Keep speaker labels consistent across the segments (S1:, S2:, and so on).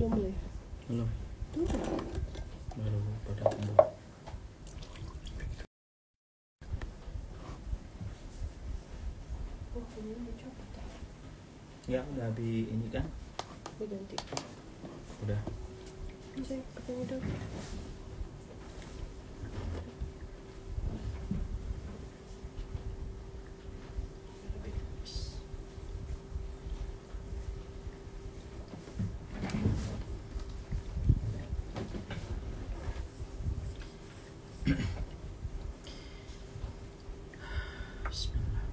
S1: Belum boleh.
S2: Belum. Baru pada kumpul.
S1: Oh, ini dicopot.
S2: Ya udah habis ini kan?
S1: Udah ganti.
S2: Udah.
S1: Bisa ketemu dong.
S2: Bismillah.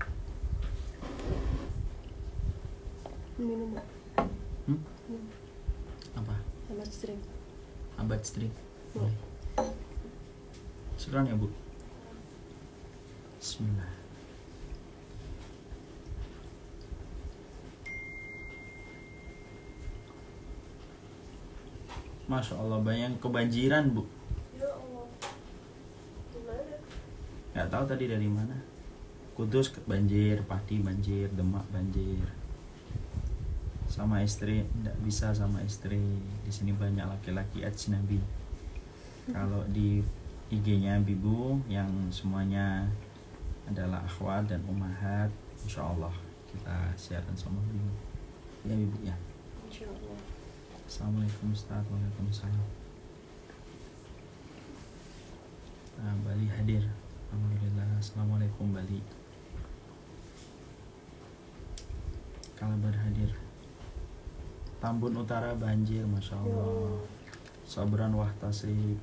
S1: Minum. Minum.
S2: Apa?
S1: Sama string.
S2: Abad string.
S1: Boleh.
S2: Syukran ya Bu. Bismillah. Masya Allah, banyak kebanjiran Bu.
S1: Ya Allah. Gimana?
S2: Gak tahu tadi dari mana. Kudus banjir, Pati banjir, Demak banjir. Sama istri tidak bisa sama istri. Di sini banyak laki-laki ajnabi. Kalau di IG-nya Bibu yang semuanya adalah akhwat dan ummahat, insya Allah kita siaran sama Bibu. Ya Bibu ya.
S1: Insya Allah.
S2: Assalamualaikum Ustaz. Waalaikumsalam. Bali hadir. Alhamdulillah. Assalamualaikum Bali. Kalabar hadir. Tambun Utara banjir, Masya Allah. Sabran wahtasib.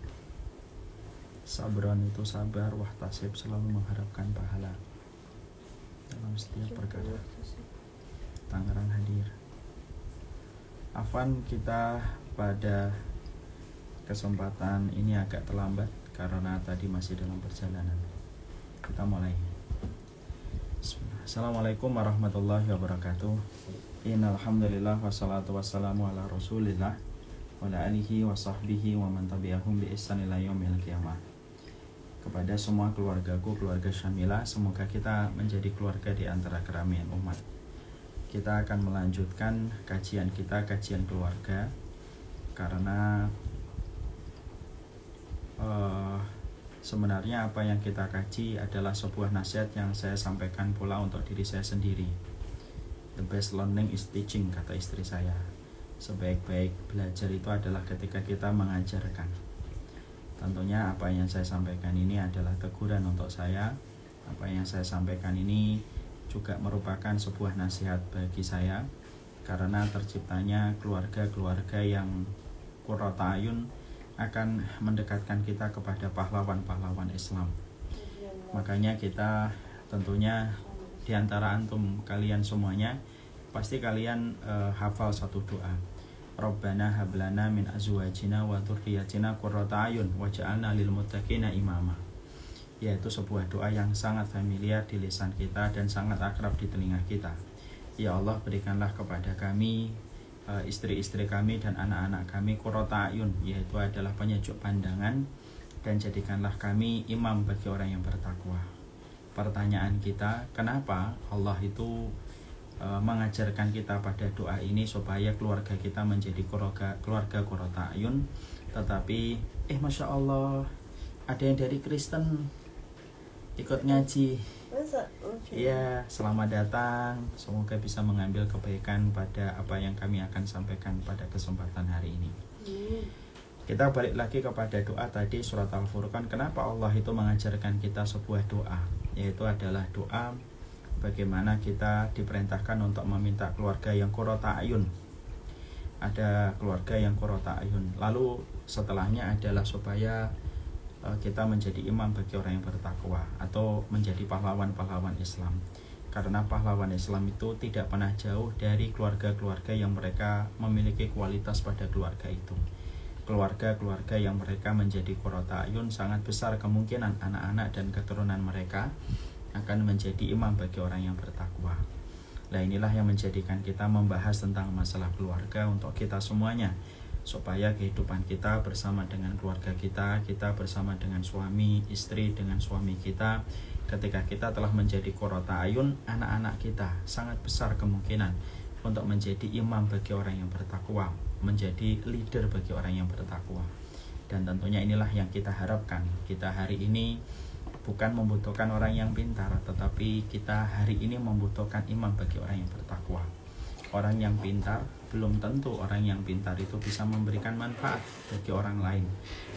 S2: Sabran itu sabar, wahtasib selalu mengharapkan pahala dalam setiap perkara. Tangerang hadir. Afwan, kita pada kesempatan ini agak terlambat karena tadi masih dalam perjalanan. Kita mulai. Bismillah. Assalamualaikum warahmatullahi wabarakatuh. Innalhamdulillah wassalatu wassalamu ala rasulillah wa ala alihi wa sahbihi wa man tabi'ahum bi ihsan ila yaumil qiyamah. Kepada semua keluargaku, keluarga Syamila, semoga kita menjadi keluarga di antara keramaian umat. Kita akan melanjutkan kajian kita, kajian keluarga, karena sebenarnya apa yang kita kaji adalah sebuah nasihat yang saya sampaikan pula untuk diri saya sendiri. The best learning is teaching, kata istri saya. Sebaik-baik belajar itu adalah ketika kita mengajarkan. Tentunya apa yang saya sampaikan ini adalah teguran untuk saya. Apa yang saya sampaikan ini juga merupakan sebuah nasihat bagi saya, karena terciptanya keluarga-keluarga yang qurrata ayun akan mendekatkan kita kepada pahlawan-pahlawan Islam. Makanya kita tentunya di antara antum kalian semuanya pasti kalian hafal satu doa. Rabbana hablana min azwajina wa dzurriyyatina qurrata ayun waj'alna lil muttaqina imama. Yaitu sebuah doa yang sangat familiar di lisan kita dan sangat akrab di telinga kita. Ya Allah, berikanlah kepada kami, istri-istri kami dan anak-anak kami qurrata ayun, yaitu adalah penyejuk pandangan, dan jadikanlah kami imam bagi orang yang bertakwa. Pertanyaan kita, kenapa Allah itu mengajarkan kita pada doa ini supaya keluarga kita menjadi keluarga qurrata ayun, tetapi Masya Allah ada yang dari Kristen ikut ngaji. Ya, selamat datang. Semoga bisa mengambil kebaikan pada apa yang kami akan sampaikan pada kesempatan hari ini. Kita balik lagi kepada doa tadi, surat Al-Furqan. Kenapa Allah itu mengajarkan kita sebuah doa, yaitu adalah doa bagaimana kita diperintahkan untuk meminta keluarga yang qurrata ayun. Ada keluarga yang qurrata ayun. Lalu setelahnya adalah supaya kita menjadi imam bagi orang yang bertakwa atau menjadi pahlawan-pahlawan Islam. Karena pahlawan Islam itu tidak pernah jauh dari keluarga-keluarga yang mereka memiliki kualitas pada keluarga itu. Keluarga-keluarga yang mereka menjadi qurrata ayun, sangat besar kemungkinan anak-anak dan keturunan mereka akan menjadi imam bagi orang yang bertakwa. Nah, inilah yang menjadikan kita membahas tentang masalah keluarga untuk kita semuanya, supaya kehidupan kita bersama dengan keluarga kita bersama dengan suami, istri dengan suami kita, ketika kita telah menjadi qurrata ayun, anak-anak kita sangat besar kemungkinan untuk menjadi imam bagi orang yang bertakwa, menjadi leader bagi orang yang bertakwa. Dan tentunya inilah yang kita harapkan. Kita hari ini bukan membutuhkan orang yang pintar, tetapi kita hari ini membutuhkan imam bagi orang yang bertakwa. Orang yang pintar, belum tentu orang yang pintar itu bisa memberikan manfaat bagi orang lain.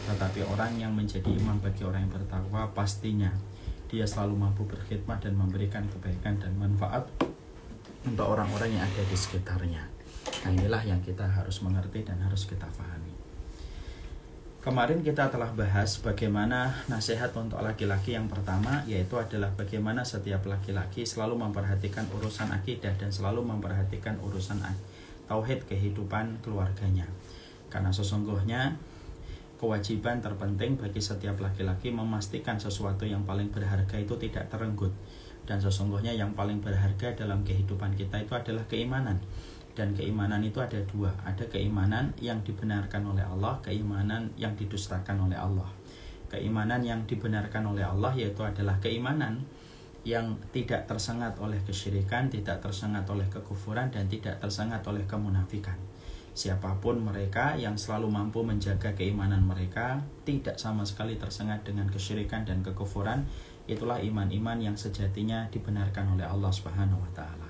S2: Tetapi orang yang menjadi imam bagi orang yang bertakwa, pastinya dia selalu mampu berkhidmat dan memberikan kebaikan dan manfaat untuk orang-orang yang ada di sekitarnya. Nah, inilah yang kita harus mengerti dan harus kita pahami. Kemarin kita telah bahas bagaimana nasihat untuk laki-laki. Yang pertama yaitu adalah bagaimana setiap laki-laki selalu memperhatikan urusan akidah dan selalu memperhatikan urusan tauhid kehidupan keluarganya. Karena sesungguhnya kewajiban terpenting bagi setiap laki-laki memastikan sesuatu yang paling berharga itu tidak terenggut. Dan sesungguhnya yang paling berharga dalam kehidupan kita itu adalah keimanan. Dan keimanan itu ada dua. Ada keimanan yang dibenarkan oleh Allah, keimanan yang didustakan oleh Allah. Keimanan yang dibenarkan oleh Allah yaitu adalah keimanan yang tidak tersengat oleh kesyirikan, tidak tersengat oleh kekufuran, dan tidak tersengat oleh kemunafikan. Siapapun mereka yang selalu mampu menjaga keimanan mereka, tidak sama sekali tersengat dengan kesyirikan dan kekufuran, itulah iman-iman yang sejatinya dibenarkan oleh Allah Subhanahu wa taala.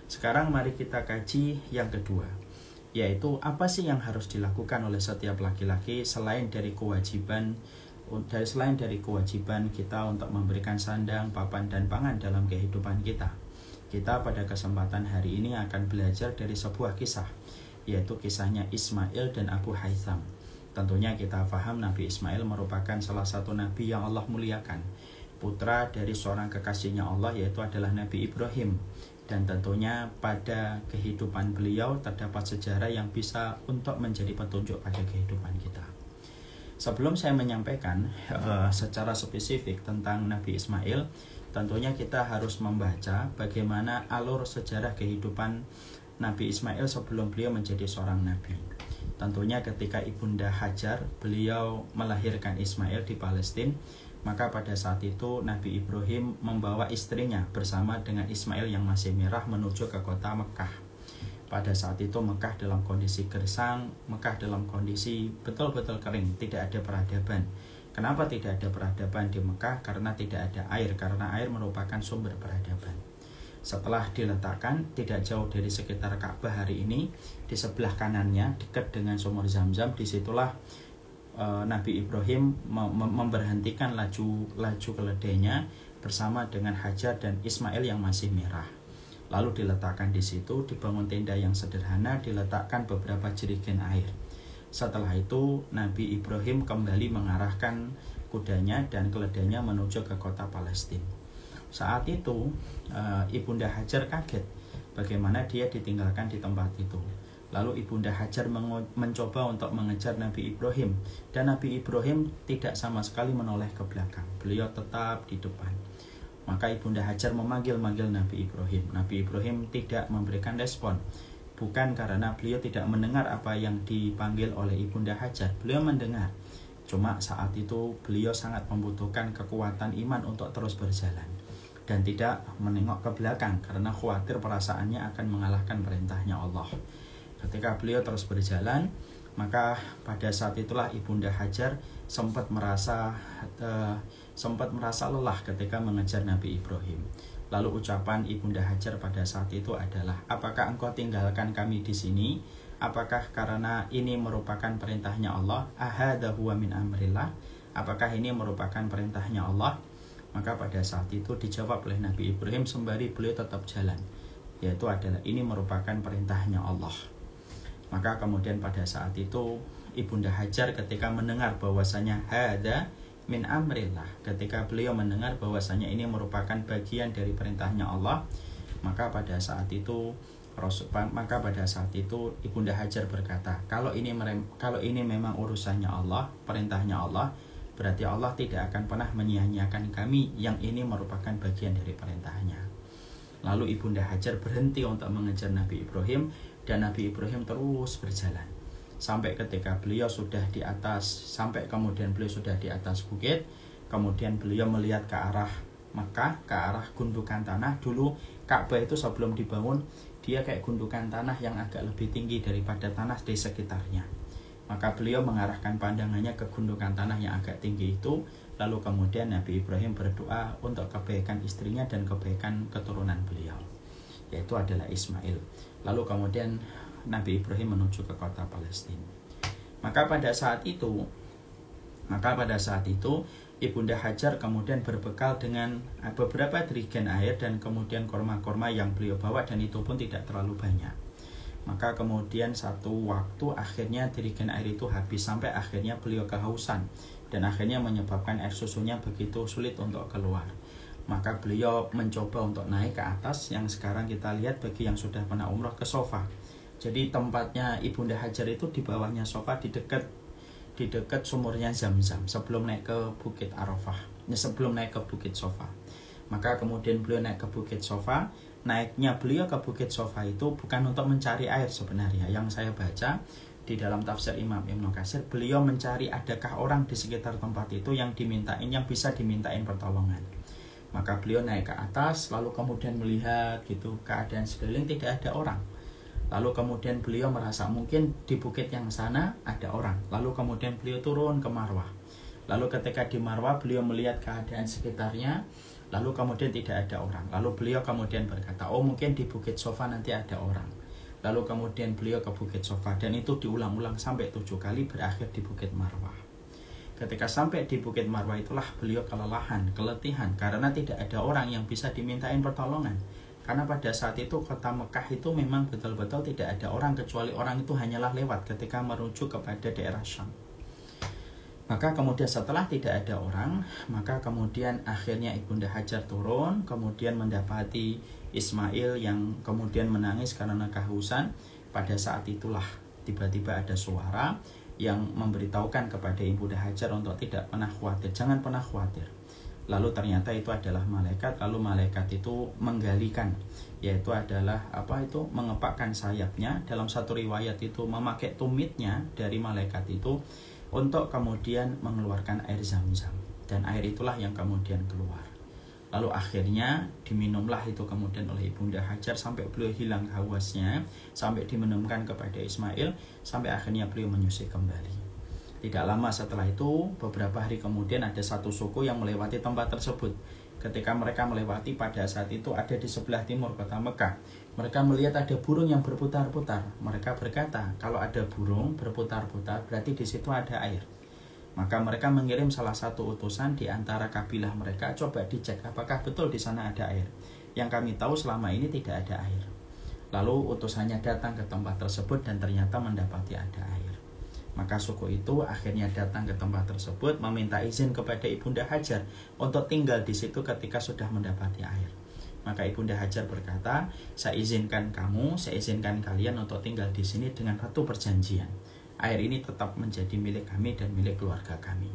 S2: Sekarang mari kita kaji yang kedua, yaitu apa sih yang harus dilakukan oleh setiap laki-laki selain dari kewajiban kita untuk memberikan sandang, papan, dan pangan dalam kehidupan kita. Kita pada kesempatan hari ini akan belajar dari sebuah kisah, yaitu kisahnya Ismail dan Abu Haytham. Tentunya kita paham Nabi Ismail merupakan salah satu nabi yang Allah muliakan, putra dari seorang kekasihnya Allah yaitu adalah Nabi Ibrahim. Dan tentunya pada kehidupan beliau terdapat sejarah yang bisa untuk menjadi petunjuk pada kehidupan kita. Sebelum saya menyampaikan secara spesifik tentang Nabi Ismail, tentunya kita harus membaca bagaimana alur sejarah kehidupan Nabi Ismail sebelum beliau menjadi seorang nabi. Tentunya ketika Ibunda Hajar beliau melahirkan Ismail di Palestina, maka pada saat itu Nabi Ibrahim membawa istrinya bersama dengan Ismail yang masih merah menuju ke kota Mekah. Pada saat itu Mekah dalam kondisi gersang, Mekah dalam kondisi betul-betul kering, tidak ada peradaban. Kenapa tidak ada peradaban di Mekah? Karena tidak ada air, karena air merupakan sumber peradaban. Setelah diletakkan tidak jauh dari sekitar Ka'bah hari ini, di sebelah kanannya dekat dengan sumur Zam-Zam, disitulah Nabi Ibrahim memberhentikan laju keledainya bersama dengan Hajar dan Ismail yang masih merah. Lalu diletakkan di situ, dibangun tenda yang sederhana, diletakkan beberapa jerigen air. Setelah itu Nabi Ibrahim kembali mengarahkan kudanya dan keledainya menuju ke kota Palestina. Saat itu Ibunda Hajar kaget bagaimana dia ditinggalkan di tempat itu. Lalu Ibunda Hajar mencoba untuk mengejar Nabi Ibrahim, dan Nabi Ibrahim tidak sama sekali menoleh ke belakang. Beliau tetap di depan. Maka Ibunda Hajar memanggil-manggil Nabi Ibrahim. Nabi Ibrahim tidak memberikan respon. Bukan karena beliau tidak mendengar apa yang dipanggil oleh Ibunda Hajar. Beliau mendengar. Cuma saat itu beliau sangat membutuhkan kekuatan iman untuk terus berjalan dan tidak menengok ke belakang karena khawatir perasaannya akan mengalahkan perintahnya Allah. Ketika beliau terus berjalan, maka pada saat itulah Ibunda Hajar sempat merasa lelah ketika mengejar Nabi Ibrahim. Lalu ucapan Ibunda Hajar pada saat itu adalah, apakah engkau tinggalkan kami di sini? Apakah karena ini merupakan perintahnya Allah? Ahadha huwa min amrillah? Apakah ini merupakan perintahnya Allah? Maka pada saat itu dijawab oleh Nabi Ibrahim sembari beliau tetap jalan, yaitu adalah ini merupakan perintahnya Allah. Maka kemudian pada saat itu Ibunda Hajar ketika mendengar bahwasanya hadza min amrillah, ketika beliau mendengar bahwasanya ini merupakan bagian dari perintahnya Allah, maka pada saat itu Ibunda Hajar berkata, kalau ini memang urusannya Allah, perintahnya Allah, berarti Allah tidak akan pernah menyia-nyiakan kami yang ini merupakan bagian dari perintahnya. Lalu Ibunda Hajar berhenti untuk mengejar Nabi Ibrahim, dan Nabi Ibrahim terus berjalan sampai ketika beliau sudah di atas, kemudian beliau sudah di atas bukit. Kemudian beliau melihat ke arah Mekah, ke arah gundukan tanah. Dulu Ka'bah itu sebelum dibangun dia kayak gundukan tanah yang agak lebih tinggi daripada tanah di sekitarnya. Maka beliau mengarahkan pandangannya ke gundukan tanah yang agak tinggi itu. Lalu kemudian Nabi Ibrahim berdoa untuk kebaikan istrinya dan kebaikan keturunan beliau, yaitu adalah Ismail. Lalu kemudian Nabi Ibrahim menuju ke kota Palestina. Maka pada saat itu Ibunda Hajar kemudian berbekal dengan beberapa jerigen air dan kemudian korma-korma yang beliau bawa, dan itu pun tidak terlalu banyak. Maka kemudian satu waktu akhirnya jerigen air itu habis, sampai akhirnya beliau kehausan dan akhirnya menyebabkan air susunya begitu sulit untuk keluar. Maka beliau mencoba untuk naik ke atas, yang sekarang kita lihat bagi yang sudah pernah umroh, ke sofa. Jadi tempatnya Ibunda Hajar itu di bawahnya sofa, di dekat sumurnya Zam-Zam, sebelum naik ke Bukit Arafah, sebelum naik ke Bukit Sofa. Maka kemudian beliau naik ke Bukit Sofa. Naiknya beliau ke Bukit Sofa itu bukan untuk mencari air sebenarnya. Yang saya baca di dalam tafsir Imam Ibnu Katsir, beliau mencari adakah orang di sekitar tempat itu yang bisa dimintain pertolongan. Maka beliau naik ke atas, lalu kemudian melihat gitu keadaan sekeliling, tidak ada orang. Lalu kemudian beliau merasa mungkin di bukit yang sana ada orang. Lalu kemudian beliau turun ke Marwah. Lalu ketika di Marwah beliau melihat keadaan sekitarnya, lalu kemudian tidak ada orang. Lalu beliau kemudian berkata, oh mungkin di Bukit Sofa nanti ada orang. Lalu kemudian beliau ke Bukit Sofa, dan itu diulang-ulang sampai 7 kali, berakhir di Bukit Marwah. Ketika sampai di Bukit Marwah itulah beliau keletihan karena tidak ada orang yang bisa dimintain pertolongan. Karena pada saat itu kota Mekah itu memang betul-betul tidak ada orang, kecuali orang itu hanyalah lewat ketika menuju kepada daerah Syam. Maka kemudian setelah tidak ada orang, maka kemudian akhirnya Ibunda Hajar turun, kemudian mendapati Ismail yang kemudian menangis karena kehausan. Pada saat itulah tiba-tiba ada suara yang memberitahukan kepada Ibunda Hajar untuk tidak pernah khawatir, jangan pernah khawatir. Lalu ternyata itu adalah malaikat. Lalu malaikat itu menggalikan, yaitu adalah mengepakkan sayapnya. Dalam satu riwayat itu memakai tumitnya dari malaikat itu untuk kemudian mengeluarkan air Zam-Zam, dan air itulah yang kemudian keluar. Lalu akhirnya diminumlah itu kemudian oleh Ibunda Hajar sampai beliau hilang hausnya, sampai diminumkan kepada Ismail, sampai akhirnya beliau menyusui kembali. Tidak lama setelah itu, beberapa hari kemudian ada satu suku yang melewati tempat tersebut. Ketika mereka melewati, pada saat itu ada di sebelah timur kota Mekah. Mereka melihat ada burung yang berputar-putar. Mereka berkata, kalau ada burung berputar-putar berarti di situ ada air. Maka mereka mengirim salah satu utusan di antara kabilah mereka, coba dicek apakah betul di sana ada air. Yang kami tahu selama ini tidak ada air. Lalu utusannya datang ke tempat tersebut dan ternyata mendapati ada air. Maka suku itu akhirnya datang ke tempat tersebut, meminta izin kepada Ibunda Hajar untuk tinggal di situ ketika sudah mendapati air. Maka Ibunda Hajar berkata, saya izinkan kalian untuk tinggal di sini dengan satu perjanjian. Air ini tetap menjadi milik kami dan milik keluarga kami.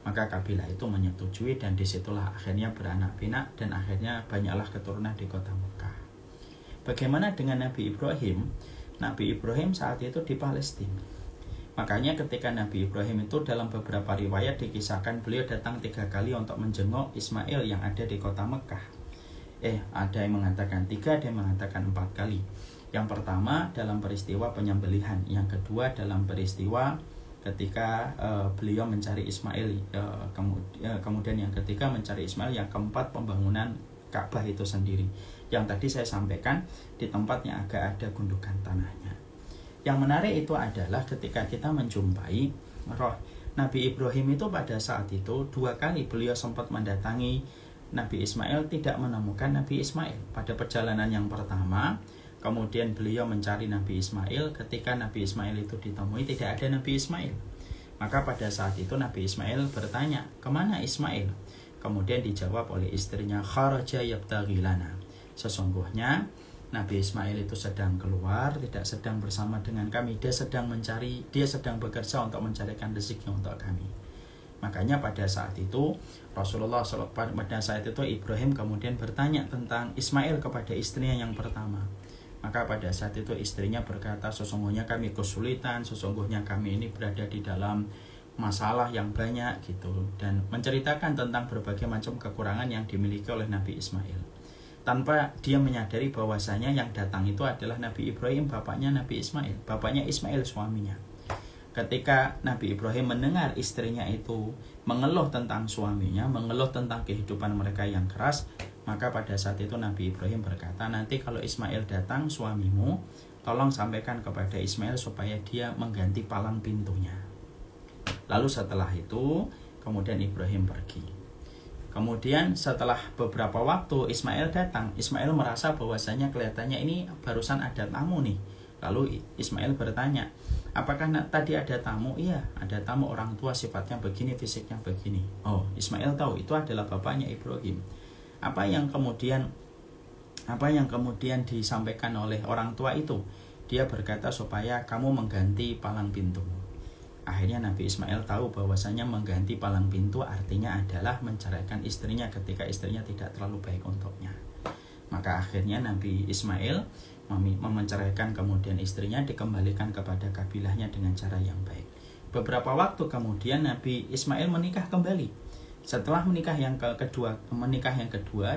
S2: Maka kabilah itu menyetujui, dan disitulah akhirnya beranak pinak, dan akhirnya banyaklah keturunan di kota Mekah. Bagaimana dengan Nabi Ibrahim? Nabi Ibrahim saat itu di Palestina. Makanya ketika Nabi Ibrahim itu dalam beberapa riwayat dikisahkan beliau datang 3 kali untuk menjenguk Ismail yang ada di kota Mekah. Ada yang mengatakan 3, ada yang mengatakan 4 kali. Yang pertama dalam peristiwa penyembelihan, yang kedua dalam peristiwa ketika beliau mencari Ismail, kemudian yang ketiga mencari Ismail, yang keempat pembangunan Ka'bah itu sendiri. Yang tadi saya sampaikan di tempatnya agak ada gundukan tanahnya. Yang menarik itu adalah ketika kita menjumpai roh Nabi Ibrahim itu pada saat itu 2 kali beliau sempat mendatangi Nabi Ismail, tidak menemukan Nabi Ismail. Pada perjalanan yang pertama, kemudian beliau mencari Nabi Ismail. Ketika Nabi Ismail itu ditemui, tidak ada Nabi Ismail. Maka pada saat itu Nabi Ismail bertanya, kemana Ismail? Kemudian dijawab oleh istrinya, kharaja yabtaghi lana. Sesungguhnya Nabi Ismail itu sedang keluar, tidak sedang bersama dengan kami. Dia sedang bekerja untuk mencarikan rezeki untuk kami. Makanya pada saat itu Rasulullah SAW, pada saat itu Ibrahim kemudian bertanya tentang Ismail kepada istrinya yang pertama. Maka pada saat itu istrinya berkata, sesungguhnya kami kesulitan, sesungguhnya kami ini berada di dalam masalah yang banyak gitu, dan menceritakan tentang berbagai macam kekurangan yang dimiliki oleh Nabi Ismail. tanpa dia menyadari bahwasanya yang datang itu adalah Nabi Ibrahim, bapaknya Nabi Ismail, bapaknya Ismail suaminya. Ketika Nabi Ibrahim mendengar istrinya itu mengeluh tentang suaminya, mengeluh tentang kehidupan mereka yang keras, maka pada saat itu Nabi Ibrahim berkata, nanti kalau Ismail datang suamimu, tolong sampaikan kepada Ismail supaya dia mengganti palang pintunya. Lalu setelah itu kemudian Ibrahim pergi. Kemudian setelah beberapa waktu Ismail datang, Ismail merasa bahwasanya kelihatannya ini barusan ada tamu nih. Lalu Ismail bertanya, apakah tadi ada tamu? Iya, ada tamu, orang tua sifatnya begini, fisiknya begini. Oh, Ismail tahu itu adalah bapaknya Ibrahim. Apa yang kemudian disampaikan oleh orang tua itu? Dia berkata supaya kamu mengganti palang pintu. Akhirnya Nabi Ismail tahu bahwasanya mengganti palang pintu artinya adalah menceraikan istrinya ketika istrinya tidak terlalu baik untuknya. Maka akhirnya Nabi Ismail menceraikan kemudian istrinya, dikembalikan kepada kabilahnya dengan cara yang baik. Beberapa waktu kemudian Nabi Ismail menikah kembali. Setelah menikah yang kedua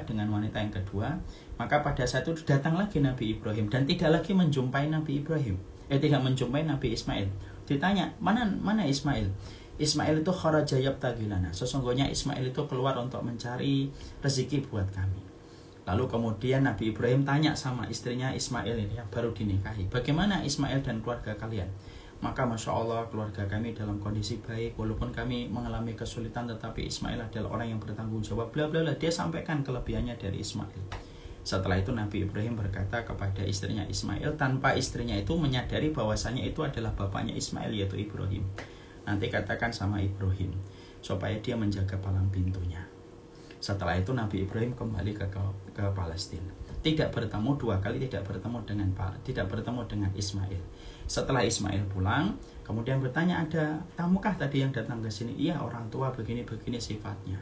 S2: dengan wanita yang kedua, maka pada saat itu datang lagi Nabi Ibrahim dan tidak lagi menjumpai Nabi Ibrahim. Tidak menjumpai Nabi Ismail. Ditanya, mana Ismail? Ismail itu kharaja yabtaghi lana. Sesungguhnya Ismail itu keluar untuk mencari rezeki buat kami. Lalu kemudian Nabi Ibrahim tanya sama istrinya Ismail ini yang baru dinikahi, bagaimana Ismail dan keluarga kalian? Maka Masya Allah keluarga kami dalam kondisi baik, walaupun kami mengalami kesulitan, tetapi Ismail adalah orang yang bertanggung jawab, bla bla bla. Dia sampaikan kelebihannya dari Ismail. Setelah itu Nabi Ibrahim berkata kepada istrinya Ismail, tanpa istrinya itu menyadari bahwasanya itu adalah bapaknya Ismail, yaitu Ibrahim. Nanti katakan sama Ibrahim supaya dia menjaga palang pintunya. Setelah itu Nabi Ibrahim kembali ke Palestina. Tidak bertemu dua kali, tidak bertemu dengan Ismail. Setelah Ismail pulang, kemudian bertanya, ada tamukah tadi yang datang ke sini? Iya, orang tua begini-begini sifatnya.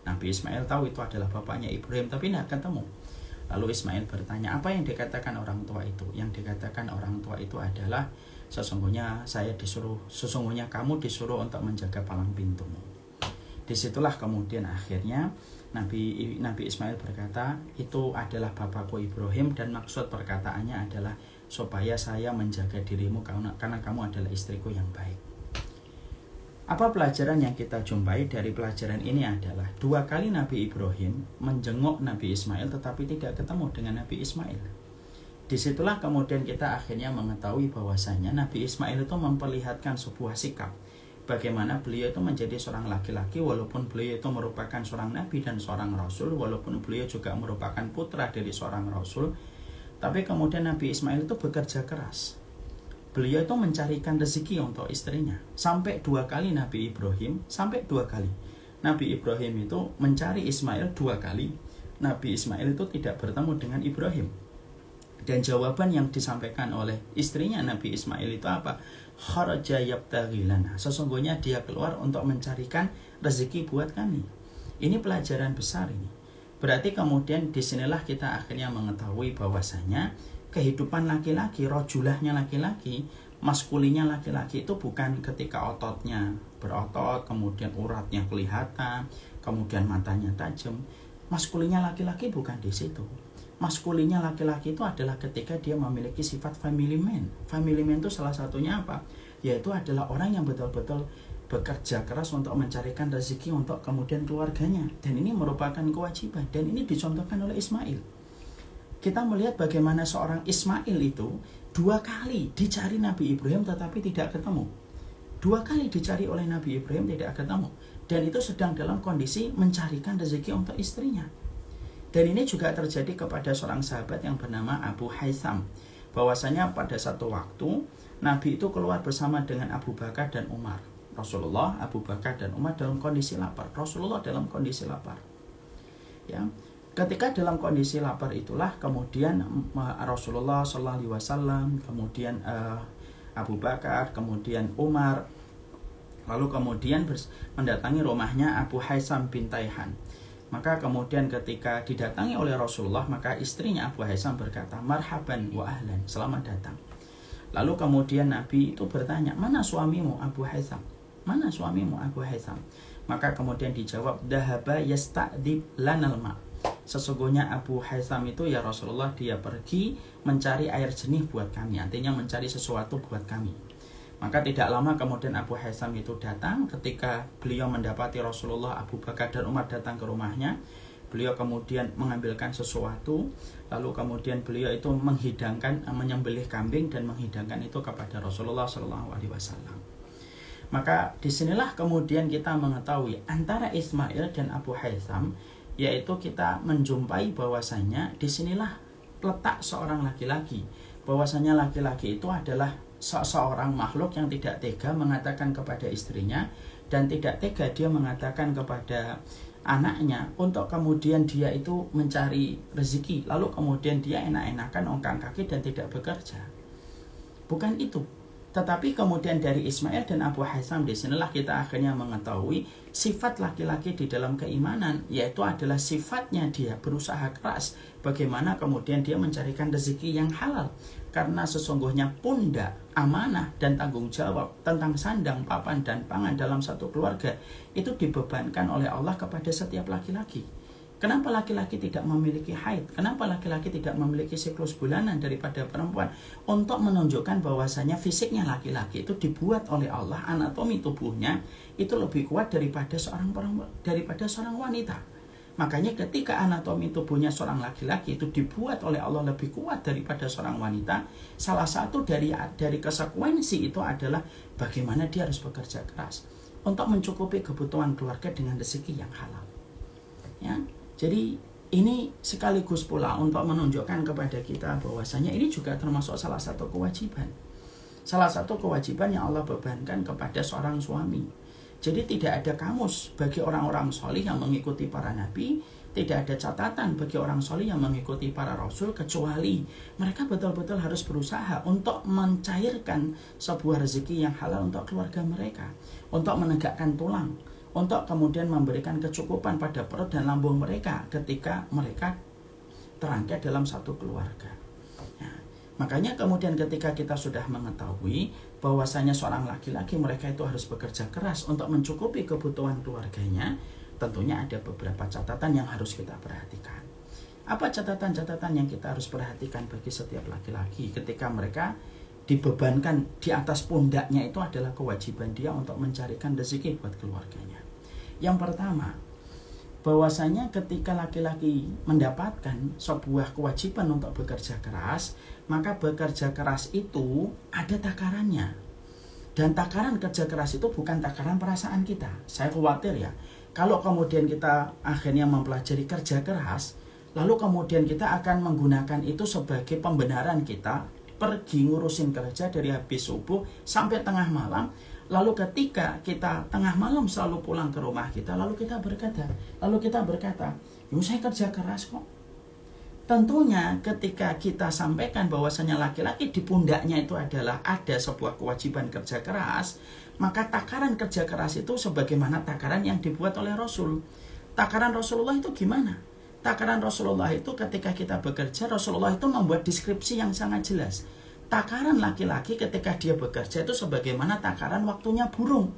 S2: Nabi Ismail tahu itu adalah bapaknya Ibrahim, tapi tidak ketemu. Lalu Ismail bertanya, apa yang dikatakan orang tua itu? Yang dikatakan orang tua itu adalah, sesungguhnya kamu disuruh untuk menjaga palang pintumu. Disitulah kemudian akhirnya Nabi Ismail berkata, itu adalah bapakku Ibrahim, dan maksud perkataannya adalah supaya saya menjaga dirimu karena kamu adalah istriku yang baik. Apa pelajaran yang kita jumpai dari pelajaran ini adalah 2 kali Nabi Ibrahim menjenguk Nabi Ismail tetapi tidak ketemu dengan Nabi Ismail. Disitulah kemudian kita akhirnya mengetahui bahwasanya Nabi Ismail itu memperlihatkan sebuah sikap. Bagaimana beliau itu menjadi seorang laki-laki walaupun beliau itu merupakan seorang nabi dan seorang rasul, walaupun beliau juga merupakan putra dari seorang rasul, tapi kemudian Nabi Ismail itu bekerja keras. Beliau itu mencarikan rezeki untuk istrinya. Sampai 2 kali Nabi Ibrahim itu mencari Ismail 2 kali. Nabi Ismail itu tidak bertemu dengan Ibrahim. Dan jawaban yang disampaikan oleh istrinya Nabi Ismail itu apa? Kharaja yabtaghi lana. Sesungguhnya dia keluar untuk mencarikan rezeki buat kami. Ini pelajaran besar ini. Berarti kemudian disinilah kita akhirnya mengetahui bahwasanya kehidupan laki-laki, rojulahnya laki-laki, maskulinnya laki-laki itu bukan ketika ototnya berotot, kemudian uratnya kelihatan, kemudian matanya tajam. Maskulinnya laki-laki bukan di situ. Maskulinnya laki-laki itu adalah ketika dia memiliki sifat family man. Family man itu salah satunya apa? Yaitu adalah orang yang betul-betul bekerja keras untuk mencarikan rezeki untuk kemudian keluarganya. Dan ini merupakan kewajiban. Dan ini dicontohkan oleh Ismail. Kita melihat bagaimana seorang Ismail itu 2 kali dicari Nabi Ibrahim tetapi tidak ketemu. 2 kali dicari oleh Nabi Ibrahim tidak ketemu. Dan itu sedang dalam kondisi mencarikan rezeki untuk istrinya. Dan ini juga terjadi kepada seorang sahabat yang bernama Abu Haytham. Bahwasanya pada satu waktu Nabi itu keluar bersama dengan Abu Bakar dan Umar. Rasulullah, Abu Bakar dan Umar dalam kondisi lapar. Rasulullah dalam kondisi lapar. Ya. Ketika dalam kondisi lapar itulah kemudian Rasulullah SAW, kemudian Abu Bakar, kemudian Umar, lalu kemudian mendatangi rumahnya Abu Haytham bin Tayhan. Maka kemudian ketika didatangi oleh Rasulullah, maka istrinya Abu Haytham berkata, marhaban wa ahlan, selamat datang. Lalu kemudian Nabi itu bertanya, mana suamimu Abu Haytham? Mana suamimu Abu Haytham? Maka kemudian dijawab, dhahaba yasta'dib lanal ma'. sesungguhnya Abu Haitham itu ya Rasulullah dia pergi mencari air jernih buat kami, artinya mencari sesuatu buat kami. Maka tidak lama kemudian Abu Haitham itu datang. Ketika beliau mendapati Rasulullah, Abu Bakar dan Umar datang ke rumahnya, beliau kemudian mengambilkan sesuatu, lalu kemudian beliau itu menyembelih kambing dan menghidangkan itu kepada Rasulullah SAW. Maka disinilah kemudian kita mengetahui antara Ismail dan Abu Haitham, yaitu kita menjumpai bahwasanya disinilah letak seorang laki-laki, bahwasanya laki-laki itu adalah seorang makhluk yang tidak tega mengatakan kepada istrinya dan tidak tega dia mengatakan kepada anaknya untuk kemudian dia itu mencari rezeki, lalu kemudian dia enak-enakan ongkang kaki dan tidak bekerja. Bukan itu. Tetapi kemudian dari Ismail dan Abu Haitham disinilah kita akhirnya mengetahui sifat laki-laki di dalam keimanan, yaitu adalah sifatnya dia berusaha keras bagaimana kemudian dia mencarikan rezeki yang halal. Karena sesungguhnya pundak, amanah, dan tanggung jawab tentang sandang, papan, dan pangan dalam satu keluarga itu dibebankan oleh Allah kepada setiap laki-laki. Kenapa laki-laki tidak memiliki haid? Kenapa laki-laki tidak memiliki siklus bulanan daripada perempuan? Untuk menunjukkan bahwasanya fisiknya laki-laki itu dibuat oleh Allah, anatomi tubuhnya itu lebih kuat daripada seorang perempuan, daripada seorang wanita. Makanya ketika anatomi tubuhnya seorang laki-laki itu dibuat oleh Allah lebih kuat daripada seorang wanita, salah satu dari konsekuensi itu adalah bagaimana dia harus bekerja keras untuk mencukupi kebutuhan keluarga dengan rezeki yang halal. Ya. Jadi ini sekaligus pula untuk menunjukkan kepada kita bahwasanya ini juga termasuk salah satu kewajiban. Salah satu kewajiban yang Allah bebankan kepada seorang suami. Jadi tidak ada kamus bagi orang-orang solih yang mengikuti para nabi, tidak ada catatan bagi orang solih yang mengikuti para rasul, kecuali mereka betul-betul harus berusaha untuk mencairkan sebuah rezeki yang halal untuk keluarga mereka, untuk menegakkan tulang, untuk kemudian memberikan kecukupan pada perut dan lambung mereka ketika mereka terangkat dalam satu keluarga. Nah, makanya kemudian ketika kita sudah mengetahui bahwasanya seorang laki-laki mereka itu harus bekerja keras untuk mencukupi kebutuhan keluarganya, tentunya ada beberapa catatan yang harus kita perhatikan. Apa catatan-catatan yang kita harus perhatikan bagi setiap laki-laki ketika mereka dibebankan di atas pundaknya itu adalah kewajiban dia untuk mencarikan rezeki buat keluarganya. Yang pertama, bahwasanya ketika laki-laki mendapatkan sebuah kewajiban untuk bekerja keras, maka bekerja keras itu ada takarannya. Dan takaran kerja keras itu bukan takaran perasaan kita. Saya khawatir ya, kalau kemudian kita akhirnya mempelajari kerja keras, lalu kemudian kita akan menggunakan itu sebagai pembenaran kita pergi ngurusin kerja dari habis subuh sampai tengah malam. Lalu ketika kita tengah malam selalu pulang ke rumah kita, lalu kita berkata, saya kerja keras kok. Tentunya ketika kita sampaikan bahwasanya laki-laki di pundaknya itu adalah ada sebuah kewajiban kerja keras, maka takaran kerja keras itu sebagaimana takaran yang dibuat oleh Rasul. Takaran Rasulullah itu gimana? Takaran Rasulullah itu ketika kita bekerja, Rasulullah itu membuat deskripsi yang sangat jelas. Takaran laki-laki ketika dia bekerja itu sebagaimana takaran waktunya burung.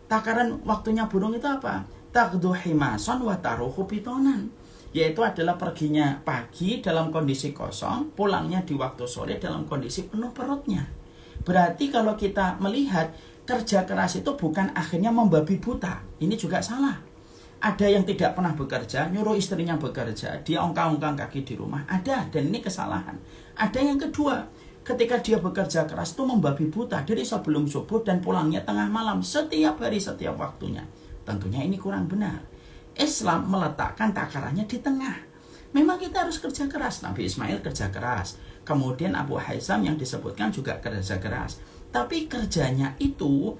S2: Takaran waktunya burung itu apa? Taqdu himason wa taruhu pitonan. Yaitu adalah perginya pagi dalam kondisi kosong, pulangnya di waktu sore dalam kondisi penuh perutnya. Berarti kalau kita melihat kerja keras itu bukan akhirnya membabi buta. Ini juga salah. Ada yang tidak pernah bekerja, nyuruh istrinya bekerja, dia ongkang-ongkang kaki di rumah. Ada, dan ini kesalahan. Ada yang kedua, ketika dia bekerja keras itu membabi buta dari sebelum subuh dan pulangnya tengah malam setiap hari, setiap waktunya. Tentunya ini kurang benar. Islam meletakkan takarannya di tengah. Memang kita harus kerja keras. Nabi Ismail kerja keras. Kemudian Abu Haitham yang disebutkan juga kerja keras. Tapi kerjanya itu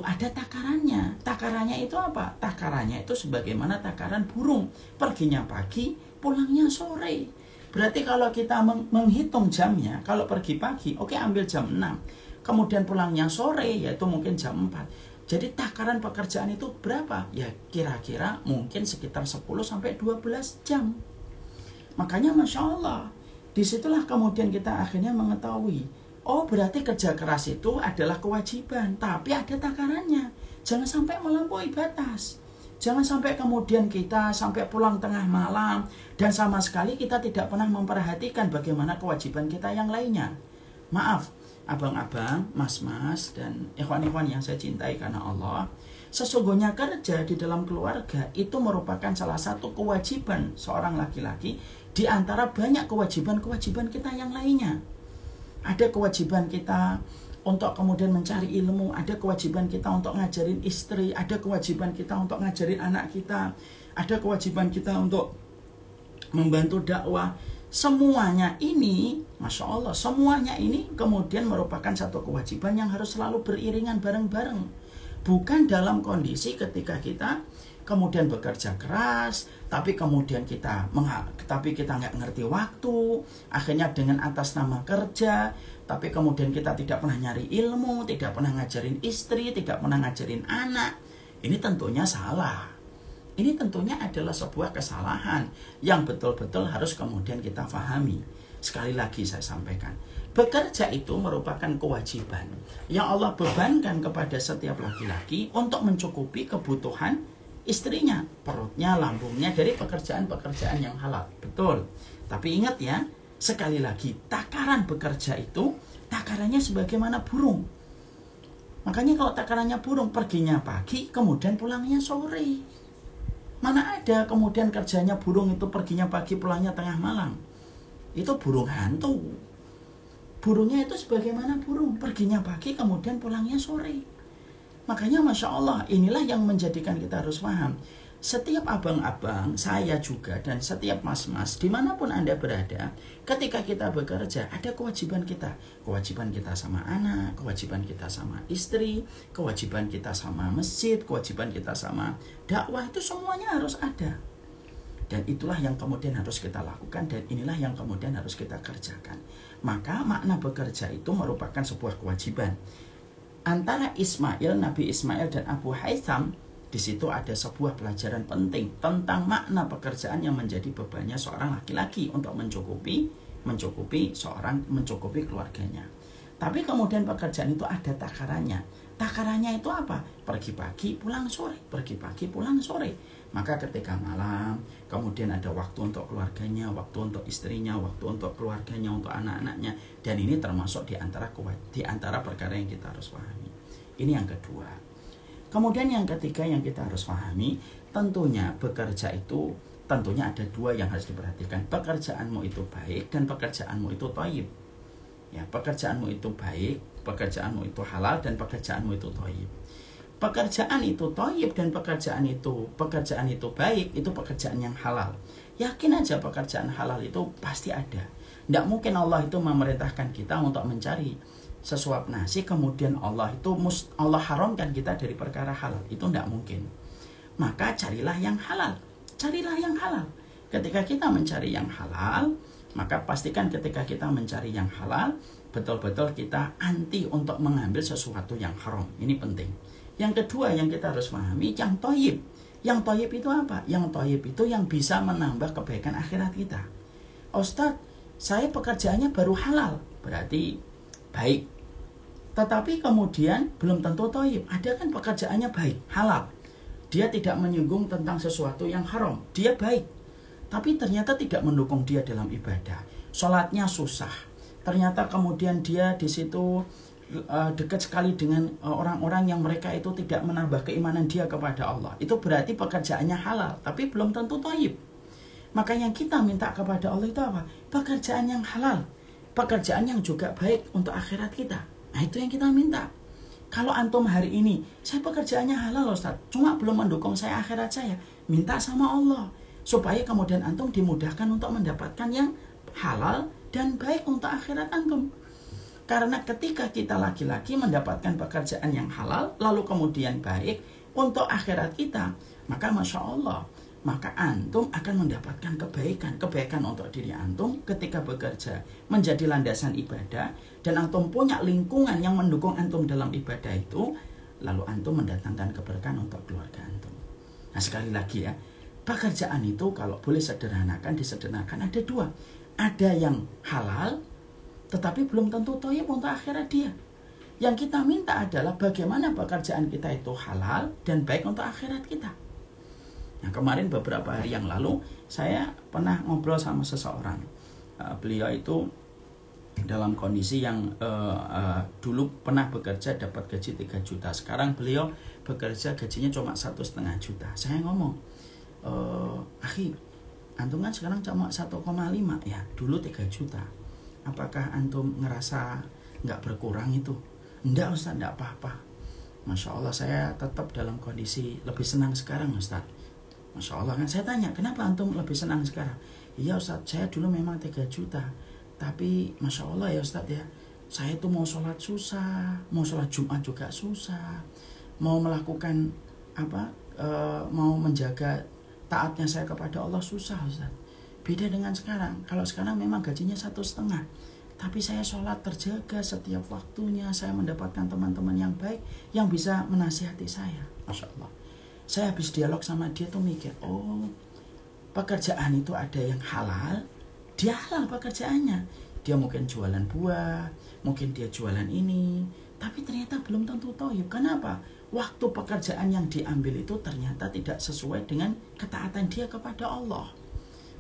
S2: ada takarannya. Takarannya itu apa? Takarannya itu sebagaimana takaran burung. Perginya pagi, pulangnya sore. Berarti kalau kita menghitung jamnya, kalau pergi pagi, oke ambil jam 6. Kemudian pulangnya sore, yaitu mungkin jam 4. Jadi takaran pekerjaan itu berapa? Ya kira-kira mungkin sekitar 10-12 jam. Makanya Masya Allah, disitulah kemudian kita akhirnya mengetahui, oh berarti kerja keras itu adalah kewajiban, tapi ada takarannya. Jangan sampai melampaui batas. Jangan sampai kemudian kita sampai pulang tengah malam dan sama sekali kita tidak pernah memperhatikan bagaimana kewajiban kita yang lainnya. Maaf, abang-abang, mas-mas, dan ikhwan-ikhwan yang saya cintai karena Allah, sesungguhnya kerja di dalam keluarga itu merupakan salah satu kewajiban seorang laki-laki di antara banyak kewajiban-kewajiban kita yang lainnya. Ada kewajiban kita untuk kemudian mencari ilmu, ada kewajiban kita untuk ngajarin istri, ada kewajiban kita untuk ngajarin anak kita, ada kewajiban kita untuk membantu dakwah. Semuanya ini, Masya Allah, semuanya ini kemudian merupakan satu kewajiban yang harus selalu beriringan bareng-bareng. Bukan dalam kondisi ketika kita kemudian bekerja keras, tapi kemudian kita nggak ngerti waktu, akhirnya dengan atas nama kerja, tapi kemudian kita tidak pernah nyari ilmu, tidak pernah ngajarin istri, tidak pernah ngajarin anak. Ini tentunya salah. Ini tentunya adalah sebuah kesalahan yang betul-betul harus kemudian kita pahami. Sekali lagi saya sampaikan, bekerja itu merupakan kewajiban yang Allah bebankan kepada setiap laki-laki untuk mencukupi kebutuhan istrinya, perutnya, lambungnya dari pekerjaan-pekerjaan yang halal. Betul. Tapi ingat ya, sekali lagi, takaran bekerja itu takarannya sebagaimana burung. Makanya kalau takarannya burung, perginya pagi, kemudian pulangnya sore. Mana ada kemudian kerjanya burung itu perginya pagi, pulangnya tengah malam. Itu burung hantu. Burungnya itu sebagaimana burung, perginya pagi, kemudian pulangnya sore. Makanya Masya Allah, inilah yang menjadikan kita harus paham. Setiap abang-abang, saya juga, dan setiap mas-mas, dimanapun Anda berada, ketika kita bekerja, ada kewajiban kita. Kewajiban kita sama anak, kewajiban kita sama istri, kewajiban kita sama masjid, kewajiban kita sama dakwah, itu semuanya harus ada. Dan itulah yang kemudian harus kita lakukan, dan inilah yang kemudian harus kita kerjakan. Maka makna bekerja itu merupakan sebuah kewajiban. Antara Nabi Ismail dan Abu Haytham, di situ ada sebuah pelajaran penting tentang makna pekerjaan yang menjadi bebannya seorang laki-laki untuk mencukupi keluarganya. Tapi kemudian pekerjaan itu ada takarannya. Takarannya itu apa? Pergi pagi, pulang sore, pergi pagi, pulang sore. Maka ketika malam, kemudian ada waktu untuk keluarganya, waktu untuk istrinya, waktu untuk keluarganya, untuk anak-anaknya. Dan ini termasuk di antara perkara yang kita harus pahami. Ini yang kedua. Kemudian yang ketiga yang kita harus pahami, tentunya bekerja itu tentunya ada dua yang harus diperhatikan. Pekerjaanmu itu baik dan pekerjaanmu itu thayyib. Ya, pekerjaanmu itu baik, pekerjaanmu itu halal, dan pekerjaanmu itu thayyib. Pekerjaan itu thayyib dan pekerjaan itu baik, itu pekerjaan yang halal. Yakin aja pekerjaan halal itu pasti ada. Tidak mungkin Allah itu memerintahkan kita untuk mencari sesuap nasi, kemudian Allah haramkan kita dari perkara halal. Itu tidak mungkin. Maka carilah yang halal. Carilah yang halal. Ketika kita mencari yang halal, maka pastikan ketika kita mencari yang halal, betul-betul kita anti untuk mengambil sesuatu yang haram. Ini penting. Yang kedua yang kita harus pahami, yang thayyib. Yang thayyib itu apa? Yang thayyib itu yang bisa menambah kebaikan akhirat kita. Ustadz, saya pekerjaannya baru halal, berarti baik. Tetapi kemudian belum tentu thayyib. Ada kan pekerjaannya baik, halal. Dia tidak menyinggung tentang sesuatu yang haram. Dia baik. Tapi ternyata tidak mendukung dia dalam ibadah. Sholatnya susah. Ternyata kemudian dia di situ dekat sekali dengan orang-orang yang mereka itu tidak menambah keimanan dia kepada Allah. Itu berarti pekerjaannya halal, tapi belum tentu thayyib. Maka yang kita minta kepada Allah itu apa? Pekerjaan yang halal. Pekerjaan yang juga baik untuk akhirat kita. Nah itu yang kita minta. Kalau antum hari ini, saya pekerjaannya halal Ustaz, cuma belum mendukung saya akhirat saya, minta sama Allah. Supaya kemudian antum dimudahkan untuk mendapatkan yang halal dan baik untuk akhirat antum. Karena ketika kita laki-laki mendapatkan pekerjaan yang halal, lalu kemudian baik untuk akhirat kita, maka Masya Allah, maka antum akan mendapatkan kebaikan untuk diri antum ketika bekerja, menjadi landasan ibadah, dan antum punya lingkungan yang mendukung antum dalam ibadah itu, lalu antum mendatangkan keberkahan untuk keluarga antum. Nah sekali lagi ya, pekerjaan itu kalau boleh disederhanakan ada dua. Ada yang halal, tetapi belum tentu thayyib untuk akhirat dia. Yang kita minta adalah bagaimana pekerjaan kita itu halal dan baik untuk akhirat kita. Nah, kemarin beberapa hari yang lalu saya pernah ngobrol sama seseorang. Beliau itu dalam kondisi yang dulu pernah bekerja dapat gaji 3 juta. Sekarang beliau bekerja gajinya cuma 1,5 juta. Saya ngomong, akhi, antum kan sekarang cuma 1,5 ya, dulu 3 juta. Apakah antum ngerasa nggak berkurang itu? Enggak Ustaz, enggak apa-apa. Masya Allah, saya tetap dalam kondisi lebih senang sekarang Ustaz. Masya Allah. Kan saya tanya, kenapa antum lebih senang sekarang? Iya Ustaz, saya dulu memang 3 juta. Tapi Masya Allah ya Ustaz ya, saya itu mau sholat susah, mau sholat Jumat juga susah, mau melakukan mau menjaga taatnya saya kepada Allah susah Ustaz. Beda dengan sekarang. Kalau sekarang memang gajinya 1,5, tapi saya sholat terjaga setiap waktunya. Saya mendapatkan teman-teman yang baik yang bisa menasihati saya. Masya Allah. Saya habis dialog sama dia tuh mikir, oh, pekerjaan itu ada yang halal, dia halal pekerjaannya. Dia mungkin jualan buah, mungkin dia jualan ini, tapi ternyata belum tentu thayyib. Kenapa? Waktu pekerjaan yang diambil itu ternyata tidak sesuai dengan ketaatan dia kepada Allah.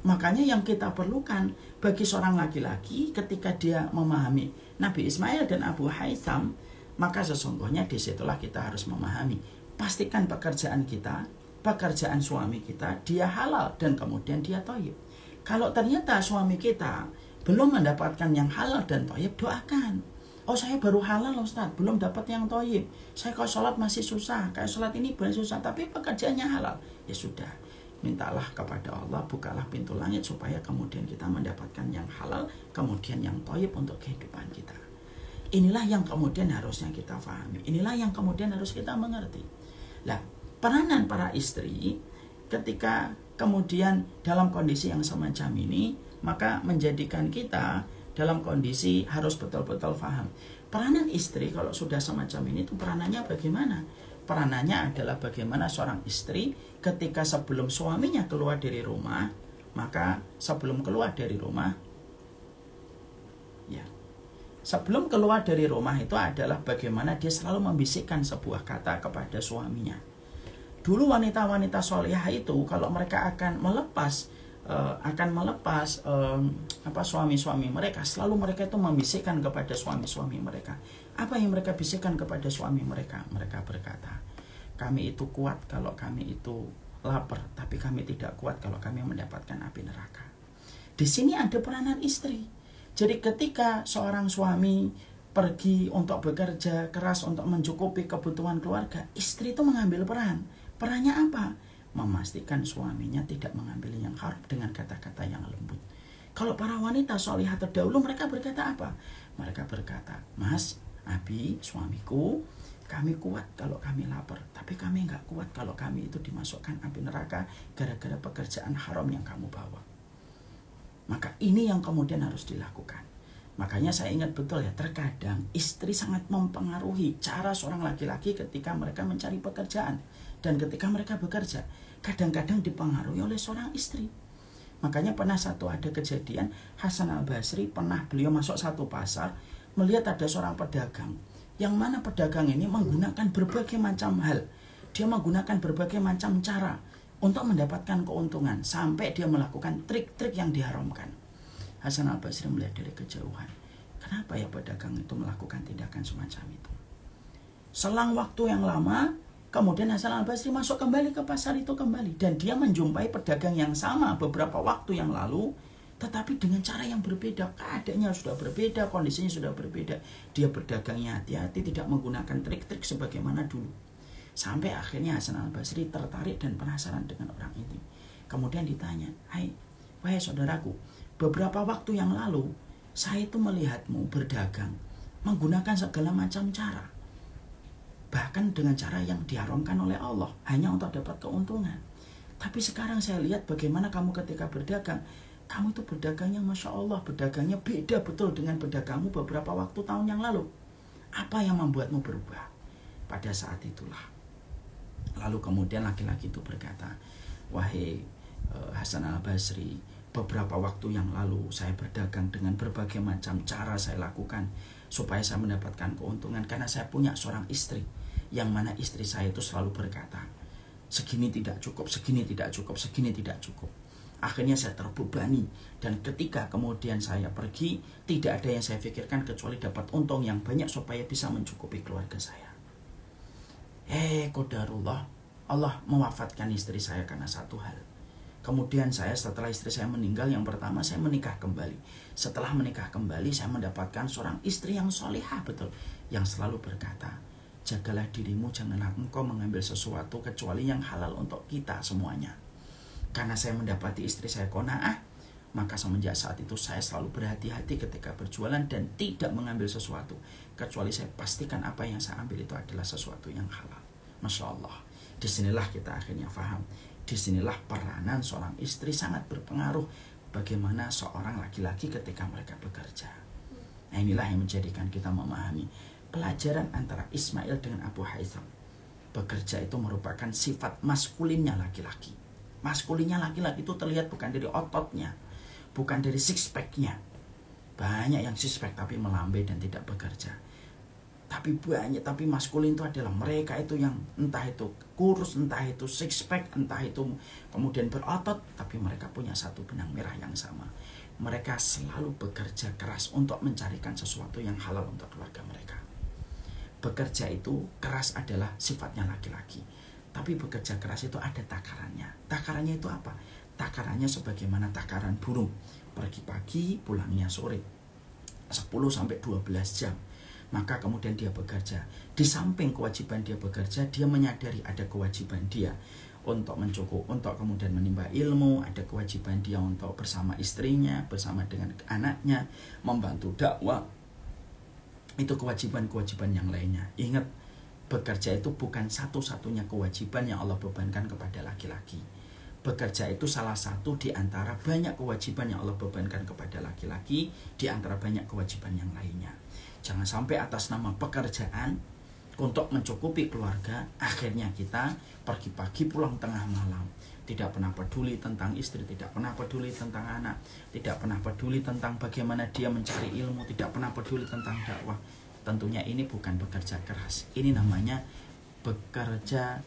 S2: Makanya yang kita perlukan bagi seorang laki-laki ketika dia memahami Nabi Ismail dan Abu Haytham, maka sesungguhnya disitulah kita harus memahami. Pastikan pekerjaan kita, pekerjaan suami kita, dia halal dan kemudian dia thayyib. Kalau ternyata suami kita belum mendapatkan yang halal dan thayyib, doakan. Oh, saya baru halal Ustaz, belum dapat yang thayyib. Saya kalau sholat masih susah, kayak sholat ini boleh susah, tapi pekerjaannya halal. Ya sudah, mintalah kepada Allah, bukalah pintu langit supaya kemudian kita mendapatkan yang halal, kemudian yang thayyib untuk kehidupan kita. Inilah yang kemudian harusnya kita pahami. Inilah yang kemudian harus kita mengerti. Lah, peranan para istri ketika kemudian dalam kondisi yang semacam ini, maka menjadikan kita dalam kondisi harus betul-betul paham. Peranan istri kalau sudah semacam ini itu peranannya bagaimana? Peranannya adalah bagaimana seorang istri ketika sebelum suaminya keluar dari rumah, maka sebelum keluar dari rumah, ya, sebelum keluar dari rumah itu adalah bagaimana dia selalu membisikkan sebuah kata kepada suaminya. Dulu wanita-wanita solihah itu kalau mereka akan melepas suami-suami mereka, selalu mereka itu membisikkan kepada suami-suami mereka. Apa yang mereka bisikkan kepada suami mereka? Mereka berkata, kami itu kuat kalau kami itu lapar, tapi kami tidak kuat kalau kami mendapatkan api neraka. Di sini ada peranan istri. Jadi ketika seorang suami pergi untuk bekerja keras untuk mencukupi kebutuhan keluarga, istri itu mengambil peran. Perannya apa? Memastikan suaminya tidak mengambil yang haram dengan kata-kata yang lembut. Kalau para wanita solihah terdahulu, mereka berkata apa? Mereka berkata, Mas, Abi, suamiku, kami kuat kalau kami lapar, tapi kami nggak kuat kalau kami itu dimasukkan api neraka gara-gara pekerjaan haram yang kamu bawa. Maka ini yang kemudian harus dilakukan. Makanya saya ingat betul ya, terkadang istri sangat mempengaruhi cara seorang laki-laki ketika mereka mencari pekerjaan. Dan ketika mereka bekerja, kadang-kadang dipengaruhi oleh seorang istri. Makanya pernah ada kejadian, Hasan Al-Basri pernah beliau masuk satu pasar, melihat ada seorang pedagang, yang mana pedagang ini menggunakan berbagai macam hal. Dia menggunakan berbagai macam cara untuk mendapatkan keuntungan, sampai dia melakukan trik-trik yang diharamkan. Hasan Al-Basri melihat dari kejauhan, kenapa ya pedagang itu melakukan tindakan semacam itu? Selang waktu yang lama, kemudian Hasan Al-Basri masuk kembali ke pasar itu kembali. Dan dia menjumpai pedagang yang sama beberapa waktu yang lalu, tetapi dengan cara yang berbeda. Keadaannya sudah berbeda, kondisinya sudah berbeda. Dia berdagangnya hati-hati, tidak menggunakan trik-trik sebagaimana dulu. Sampai akhirnya Hasan Al-Basri tertarik dan penasaran dengan orang ini. Kemudian ditanya, wahai saudaraku, beberapa waktu yang lalu, saya itu melihatmu berdagang, menggunakan segala macam cara. Bahkan dengan cara yang diharamkan oleh Allah, hanya untuk dapat keuntungan. Tapi sekarang saya lihat bagaimana kamu ketika berdagang, kamu itu berdagangnya Masya Allah, berdagangnya beda betul dengan berdagangmu beberapa waktu tahun yang lalu. Apa yang membuatmu berubah? Pada saat itulah, lalu kemudian laki-laki itu berkata, wahai Hasan Al-Basri, beberapa waktu yang lalu saya berdagang dengan berbagai macam cara saya lakukan supaya saya mendapatkan keuntungan, karena saya punya seorang istri, yang mana istri saya itu selalu berkata, segini tidak cukup, segini tidak cukup, segini tidak cukup. Akhirnya saya terbebani, dan ketika kemudian saya pergi, tidak ada yang saya pikirkan kecuali dapat untung yang banyak supaya bisa mencukupi keluarga saya. Qadarullah, Allah mewafatkan istri saya karena satu hal. Kemudian saya setelah istri saya meninggal, yang pertama saya menikah kembali. Setelah menikah kembali, saya mendapatkan seorang istri yang solehah betul, yang selalu berkata, jagalah dirimu, janganlah engkau mengambil sesuatu kecuali yang halal untuk kita semuanya. Karena saya mendapati istri saya qanaah, maka semenjak saat itu saya selalu berhati-hati ketika berjualan dan tidak mengambil sesuatu kecuali saya pastikan apa yang saya ambil itu adalah sesuatu yang halal. Masya Allah. Disinilah kita akhirnya paham. Disinilah peranan seorang istri sangat berpengaruh bagaimana seorang laki-laki ketika mereka bekerja. Nah, inilah yang menjadikan kita memahami pelajaran antara Ismail dengan Abu Haitham. Bekerja itu merupakan sifat maskulinnya laki-laki. Maskulinnya laki-laki itu terlihat bukan dari ototnya, bukan dari six pack-nya. Banyak yang six pack tapi melambai dan tidak bekerja. Tapi maskulin itu adalah mereka itu yang entah itu kurus, entah itu six pack, entah itu kemudian berotot, tapi mereka punya satu benang merah yang sama. Mereka selalu bekerja keras untuk mencarikan sesuatu yang halal untuk keluarga mereka. Bekerja itu keras adalah sifatnya laki-laki. Tapi bekerja keras itu ada takarannya. Takarannya itu apa? Takarannya sebagaimana takaran burung. Pergi pagi, pulangnya sore. 10-12 jam. Maka kemudian dia bekerja. Di samping kewajiban dia bekerja, dia menyadari ada kewajiban dia untuk untuk kemudian menimba ilmu, ada kewajiban dia untuk bersama istrinya, bersama dengan anaknya, membantu dakwah. Itu kewajiban-kewajiban yang lainnya. Ingat, bekerja itu bukan satu-satunya kewajiban yang Allah bebankan kepada laki-laki. Bekerja itu salah satu di antara banyak kewajiban yang Allah bebankan kepada laki-laki, di antara banyak kewajiban yang lainnya. Jangan sampai atas nama pekerjaan untuk mencukupi keluarga, akhirnya kita pergi pagi pulang tengah malam. Tidak pernah peduli tentang istri, tidak pernah peduli tentang anak, tidak pernah peduli tentang bagaimana dia mencari ilmu, tidak pernah peduli tentang dakwah. Tentunya ini bukan bekerja keras. Ini namanya bekerja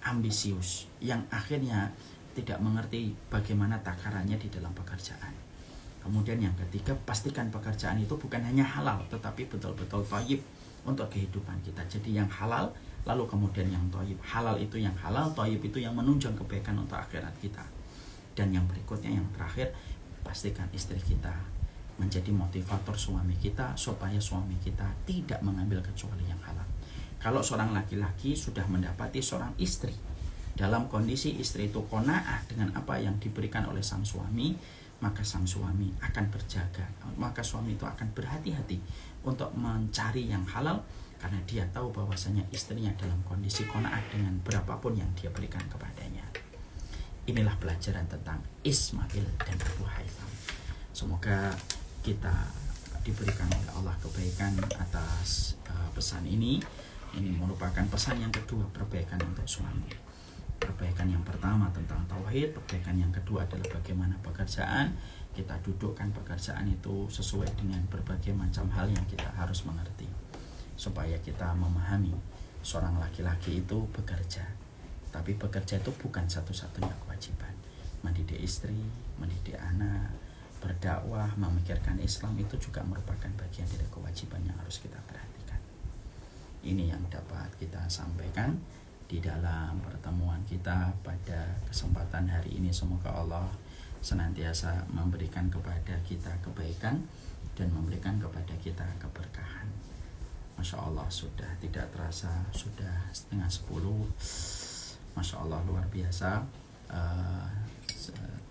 S2: ambisius, yang akhirnya tidak mengerti bagaimana takarannya di dalam pekerjaan. Kemudian yang ketiga, pastikan pekerjaan itu bukan hanya halal, tetapi betul-betul thayyib untuk kehidupan kita. Jadi yang halal, lalu kemudian yang thayyib. Halal itu yang halal, thayyib itu yang menunjang kebaikan untuk akhirat kita. Dan yang berikutnya, yang terakhir, pastikan istri kita menjadi motivator suami kita, supaya suami kita tidak mengambil kecuali yang halal. Kalau seorang laki-laki sudah mendapati seorang istri dalam kondisi istri itu qanaah dengan apa yang diberikan oleh sang suami, maka sang suami akan berjaga, maka suami itu akan berhati-hati untuk mencari yang halal, karena dia tahu bahwasanya istrinya dalam kondisi qanaah dengan berapapun yang dia berikan kepadanya. Inilah pelajaran tentang Ismail dan Abu Haitham. Semoga kita diberikan oleh Allah kebaikan atas pesan ini. Ini merupakan pesan yang kedua, perbaikan untuk suami. Perbaikan yang pertama tentang tauhid, perbaikan yang kedua adalah bagaimana pekerjaan. Kita dudukkan pekerjaan itu sesuai dengan berbagai macam hal yang kita harus mengerti, supaya kita memahami seorang laki-laki itu bekerja. Tapi bekerja itu bukan satu-satunya kewajiban. Mendidik istri, mendidik anak, berdakwah, memikirkan Islam itu juga merupakan bagian dari kewajiban yang harus kita perhatikan. Ini yang dapat kita sampaikan di dalam pertemuan kita pada kesempatan hari ini. Semoga Allah senantiasa memberikan kepada kita kebaikan dan memberikan kepada kita keberkahan. Masya Allah, sudah tidak terasa, sudah 9:30. Masya Allah, luar biasa.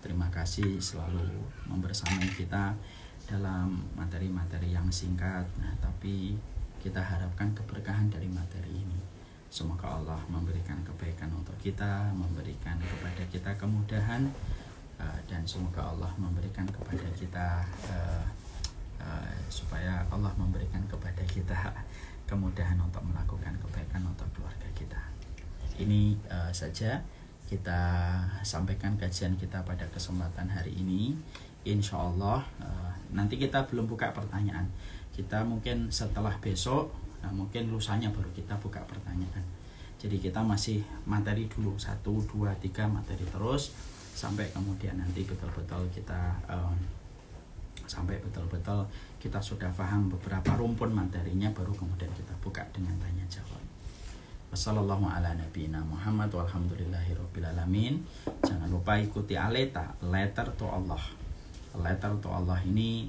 S2: Terima kasih selalu membersamai kita dalam materi-materi yang singkat. Nah, tapi kita harapkan keberkahan dari materi ini. Semoga Allah memberikan kebaikan untuk kita, memberikan kepada kita kemudahan, dan semoga Allah memberikan kepada kita supaya Allah memberikan kepada kita kemudahan untuk melakukan kebaikan untuk keluarga kita. Ini saja kita sampaikan kajian kita pada kesempatan hari ini. Insya Allah nanti kita belum buka pertanyaan. Kita mungkin setelah besok, mungkin lusanya baru kita buka pertanyaan. Jadi kita masih materi dulu 1, 2, 3 materi terus sampai kemudian nanti betul-betul kita sampai betul-betul kita sudah paham beberapa rumpun materinya, baru kemudian kita buka dengan tanya jawab. Wassallallahu ala nabiyina Muhammad walhamdulillahirabbil alamin. Jangan lupa ikuti aleta, letter to Allah. Letter to Allah ini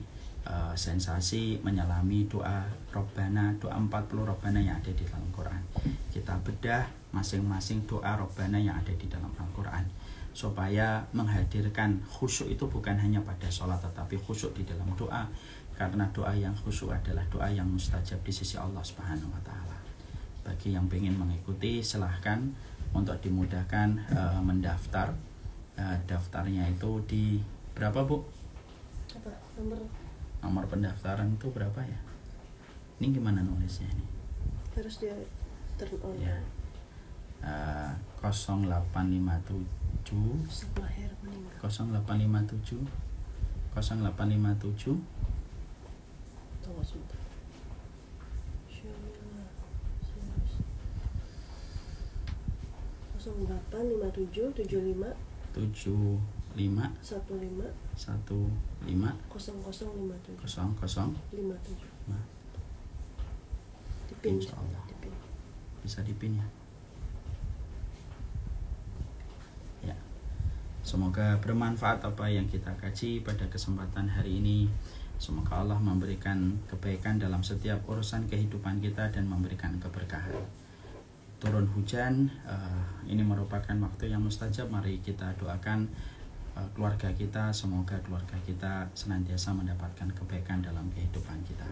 S2: sensasi menyelami doa Robbana, doa 40 Robbana yang ada di dalam Quran. Kita bedah masing-masing doa Robbana yang ada di dalam Al-Quran, supaya menghadirkan khusyuk itu bukan hanya pada sholat, tetapi khusyuk di dalam doa. Karena doa yang khusyuk adalah doa yang mustajab di sisi Allah Subhanahu wa Ta'ala. Bagi yang ingin mengikuti, silahkan untuk dimudahkan mendaftar. Daftarnya itu di berapa, Bu?
S1: Apa
S2: Nomor pendaftaran itu berapa ya? Ini gimana nulisnya ini?
S1: harus dia turn on
S2: Ya. 0857
S1: lahir meninggal
S2: 0857
S1: tunggu sebentar. Syamillah 0857 75
S2: 75
S1: 15
S2: 15
S1: 0057
S2: 00
S1: 57
S2: Nah,
S1: dipin.
S2: Insyaallah.
S1: Dipin.
S2: bisa dipin ya. Ya. Semoga bermanfaat apa yang kita kaji pada kesempatan hari ini. Semoga Allah memberikan kebaikan dalam setiap urusan kehidupan kita dan memberikan keberkahan. Turun hujan, ini merupakan waktu yang mustajab. Mari kita doakan keluarga kita, semoga keluarga kita senantiasa mendapatkan kebaikan dalam kehidupan kita.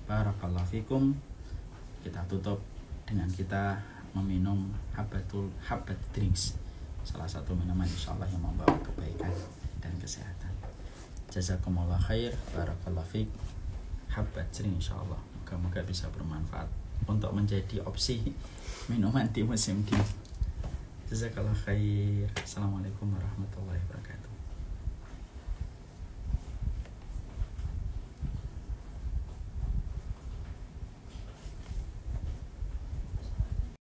S2: Barakallahu fikum. Kita tutup dengan kita meminum habat drinks, salah satu minuman insyaallah yang membawa kebaikan dan kesehatan. Jazakumullah khair, barakallahu fik. Habat drinks insyaallah moga-moga bisa bermanfaat untuk menjadi opsi minuman di musim dingin. Jazakallah khair. Assalamualaikum warahmatullahi wabarakatuh.